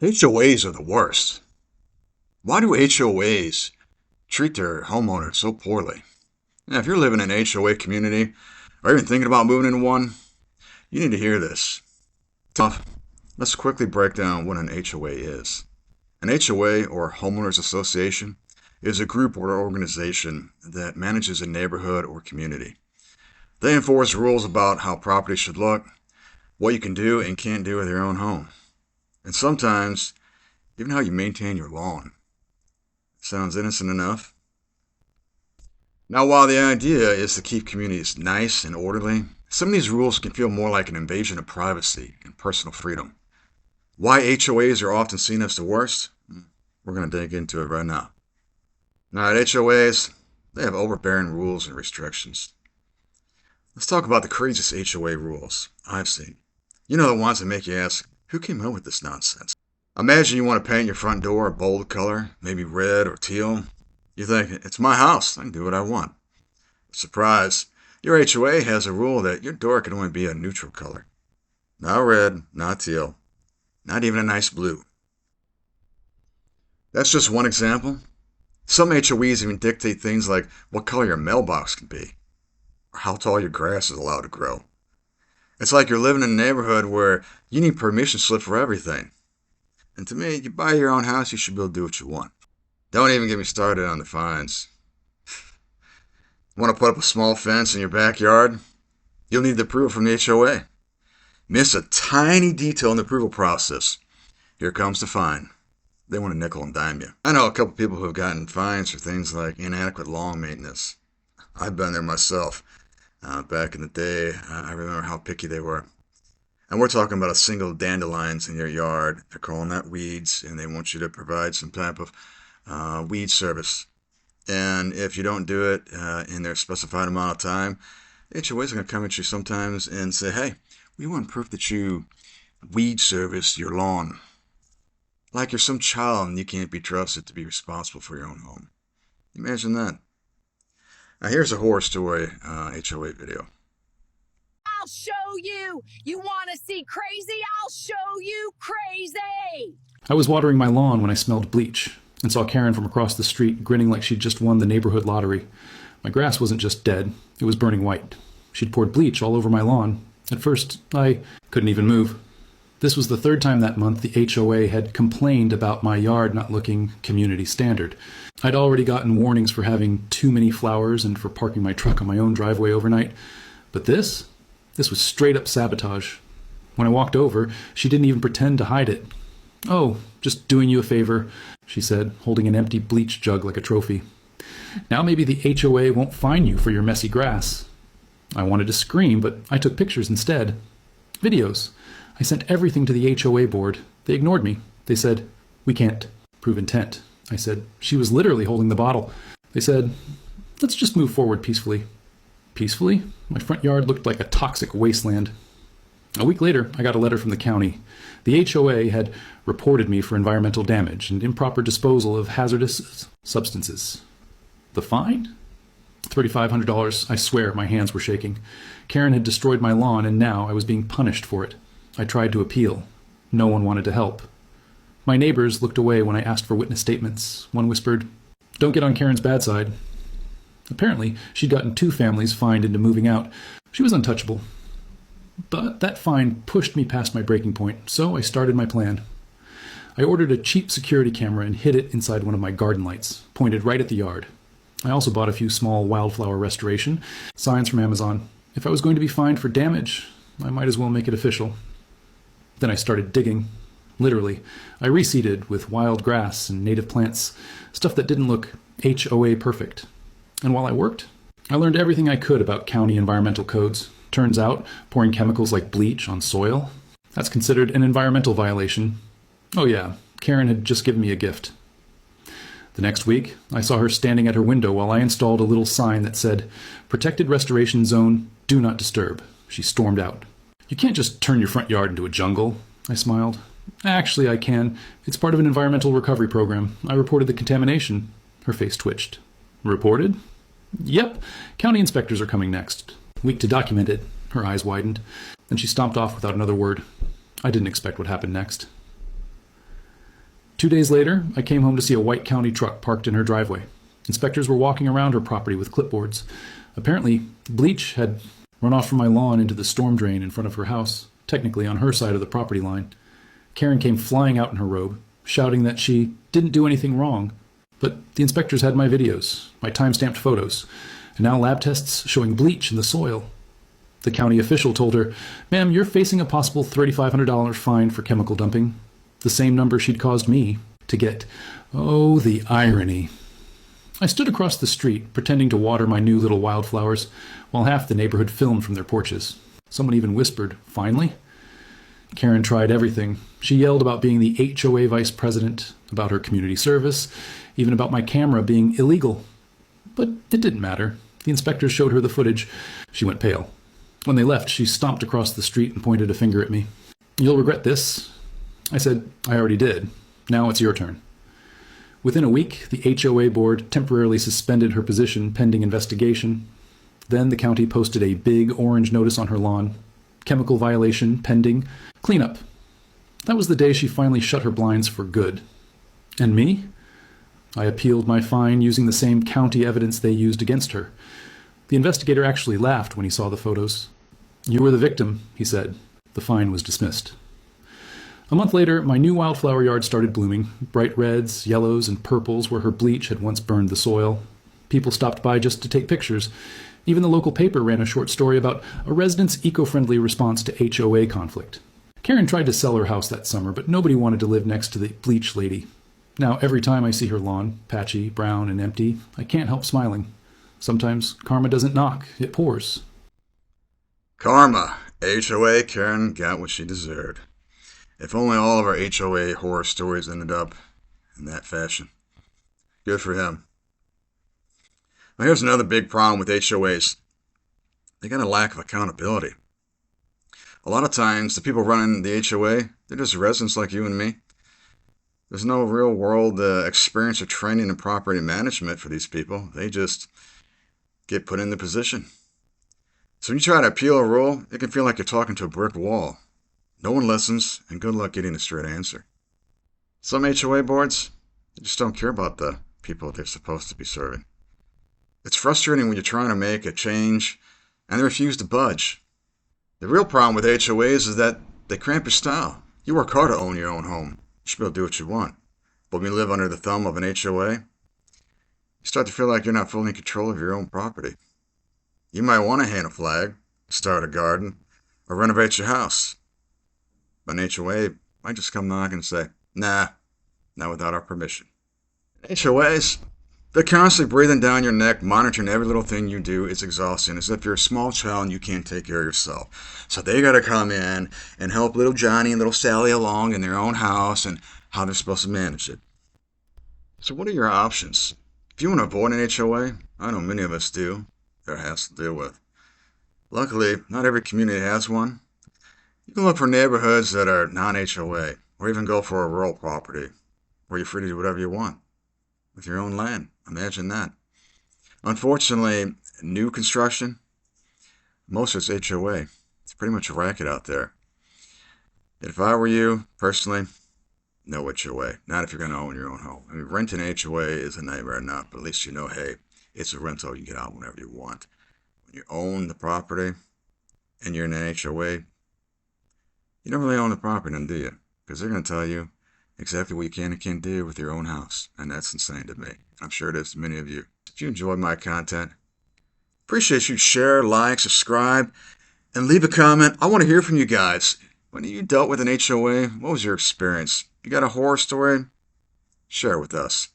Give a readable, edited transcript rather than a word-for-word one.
HOAs are the worst. Why do HOAs treat their homeowners so poorly? Now, if you're living in an HOA community or even thinking about moving into one, you need to hear this. Tough. Let's quickly break down what an HOA is. An HOA, or Homeowners Association, is a group or organization that manages a neighborhood or community. They enforce rules about how property should look, what you can do and can't do with your own home, and sometimes even how you maintain your lawn. Sounds innocent enough? Now, while the idea is to keep communities nice and orderly, some of these rules can feel more like an invasion of privacy and personal freedom. Why HOAs are often seen as the worst? We're going to dig into it right now. Now, at HOAs, they have overbearing rules and restrictions. Let's talk about the craziest HOA rules I've seen. You know, the ones that make you ask, who came up with this nonsense? Imagine you want to paint your front door a bold color, maybe red or teal. You think, it's my house, I can do what I want. Surprise, your HOA has a rule that your door can only be a neutral color. Not red, not teal, not even a nice blue. That's just one example. Some HOAs even dictate things like what color your mailbox can be, or how tall your grass is allowed to grow. It's like you're living in a neighborhood where you need permission slip for everything. And to me, you buy your own house, you should be able to do what you want. Don't even get me started on the fines. Want to put up a small fence in your backyard? You'll need the approval from the HOA. Miss a tiny detail in the approval process. Here comes the fine. They want to nickel and dime you. I know a couple people who have gotten fines for things like inadequate lawn maintenance. I've been there myself. Back in the day, I remember how picky they were. And we're talking about a single dandelions in your yard. They're calling that weeds, and they want you to provide some type of weed service. And if you don't do it in their specified amount of time, the HOA is going to come at you sometimes and say, hey, we want proof that you weed service your lawn. Like you're some child and you can't be trusted to be responsible for your own home. Imagine that. Now here's a horror story HOA video. I'll show you. You want to see crazy? I'll show you crazy. I was watering my lawn when I smelled bleach and saw Karen from across the street grinning like she'd just won the neighborhood lottery. My grass wasn't just dead, it was burning white. She'd poured bleach all over my lawn. At first, I couldn't even move. This was the third time that month the HOA had complained about my yard not looking community standard. I'd already gotten warnings for having too many flowers and for parking my truck on my own driveway overnight. But this was straight up sabotage. When I walked over, she didn't even pretend to hide it. Oh, just doing you a favor, she said, holding an empty bleach jug like a trophy. Now maybe the HOA won't fine you for your messy grass. I wanted to scream, but I took pictures instead. Videos. I sent everything to the HOA board. They ignored me. They said, we can't prove intent. I said, she was literally holding the bottle. They said, let's just move forward peacefully. Peacefully? My front yard looked like a toxic wasteland. A week later, I got a letter from the county. The HOA had reported me for environmental damage and improper disposal of hazardous substances. The fine? $3,500. I swear my hands were shaking. Karen had destroyed my lawn, and now I was being punished for it. I tried to appeal. No one wanted to help. My neighbors looked away when I asked for witness statements. One whispered, don't get on Karen's bad side. Apparently, she'd gotten 2 families fined into moving out. She was untouchable. But that fine pushed me past my breaking point, so I started my plan. I ordered a cheap security camera and hid it inside one of my garden lights, pointed right at the yard. I also bought a few small wildflower restoration signs from Amazon. If I was going to be fined for damage, I might as well make it official. Then I started digging. Literally. I reseeded with wild grass and native plants, stuff that didn't look HOA perfect. And while I worked, I learned everything I could about county environmental codes. Turns out, pouring chemicals like bleach on soil, that's considered an environmental violation. Oh yeah, Karen had just given me a gift. The next week, I saw her standing at her window while I installed a little sign that said, Protected Restoration Zone, Do Not Disturb. She stormed out. You can't just turn your front yard into a jungle, I smiled. Actually, I can. It's part of an environmental recovery program. I reported the contamination. Her face twitched. Reported? Yep. County inspectors are coming next. Week to document it. Her eyes widened. Then she stomped off without another word. I didn't expect what happened next. 2 days later, I came home to see a white county truck parked in her driveway. Inspectors were walking around her property with clipboards. Apparently, bleach had run off from my lawn into the storm drain in front of her house, technically on her side of the property line. Karen came flying out in her robe, shouting that she didn't do anything wrong. But the inspectors had my videos, my time-stamped photos, and now lab tests showing bleach in the soil. The county official told her, "Ma'am, you're facing a possible $3,500 fine for chemical dumping," the same number she'd caused me to get. Oh, the irony. I stood across the street, pretending to water my new little wildflowers, while half the neighborhood filmed from their porches. Someone even whispered, "Finally?" Karen tried everything. She yelled about being the HOA vice president, about her community service, even about my camera being illegal. But it didn't matter. The inspectors showed her the footage. She went pale. When they left, she stomped across the street and pointed a finger at me. "You'll regret this." I said, "I already did. Now it's your turn." Within a week, the HOA board temporarily suspended her position pending investigation. Then the county posted a big orange notice on her lawn. Chemical violation pending. Cleanup. That was the day she finally shut her blinds for good. And me? I appealed my fine using the same county evidence they used against her. The investigator actually laughed when he saw the photos. "You were the victim," he said. The fine was dismissed. A month later, my new wildflower yard started blooming. Bright reds, yellows, and purples where her bleach had once burned the soil. People stopped by just to take pictures. Even the local paper ran a short story about a resident's eco-friendly response to HOA conflict. Karen tried to sell her house that summer, but nobody wanted to live next to the bleach lady. Now, every time I see her lawn, patchy, brown, and empty, I can't help smiling. Sometimes karma doesn't knock, it pours. Karma. HOA Karen got what she deserved. If only all of our HOA horror stories ended up in that fashion. Good for him. Now here's another big problem with HOAs. They got a lack of accountability. A lot of times, the people running the HOA, they're just residents like you and me. There's no real world experience or training in property management for these people. They just get put in the position. So when you try to appeal a rule, it can feel like you're talking to a brick wall. No one listens, and good luck getting a straight answer. Some HOA boards, they just don't care about the people they're supposed to be serving. It's frustrating when you're trying to make a change, and they refuse to budge. The real problem with HOAs is that they cramp your style. You work hard to own your own home. You should be able to do what you want. But when you live under the thumb of an HOA, you start to feel like you're not fully in control of your own property. You might want to hang a flag, start a garden, or renovate your house. But an HOA might just come knocking and say, "Nah, not without our permission." HOAs, they're constantly breathing down your neck, monitoring every little thing you do. It's exhausting, as if you're a small child and you can't take care of yourself. So they got to come in and help little Johnny and little Sally along in their own house and how they're supposed to manage it. So what are your options? If you want to avoid an HOA, I know many of us do, there has to deal with. Luckily, not every community has one. You can look for neighborhoods that are non-HOA, or even go for a rural property where you're free to do whatever you want with your own land. Imagine that. Unfortunately, new construction, most of it's HOA. It's pretty much a racket out there. If I were you, personally, no HOA. Not if you're going to own your own home. I mean, renting an HOA is a nightmare enough, but at least you know, hey, it's a rental. You can get out whenever you want. When you own the property and you're in an HOA, you don't really own the property then, do you? Because they're going to tell you exactly what you can and can't do with your own house. And that's insane to me. I'm sure it is to many of you. If you enjoyed my content, appreciate you share, like, subscribe, and leave a comment. I want to hear from you guys. When you dealt with an HOA, what was your experience? You got a horror story? Share it with us.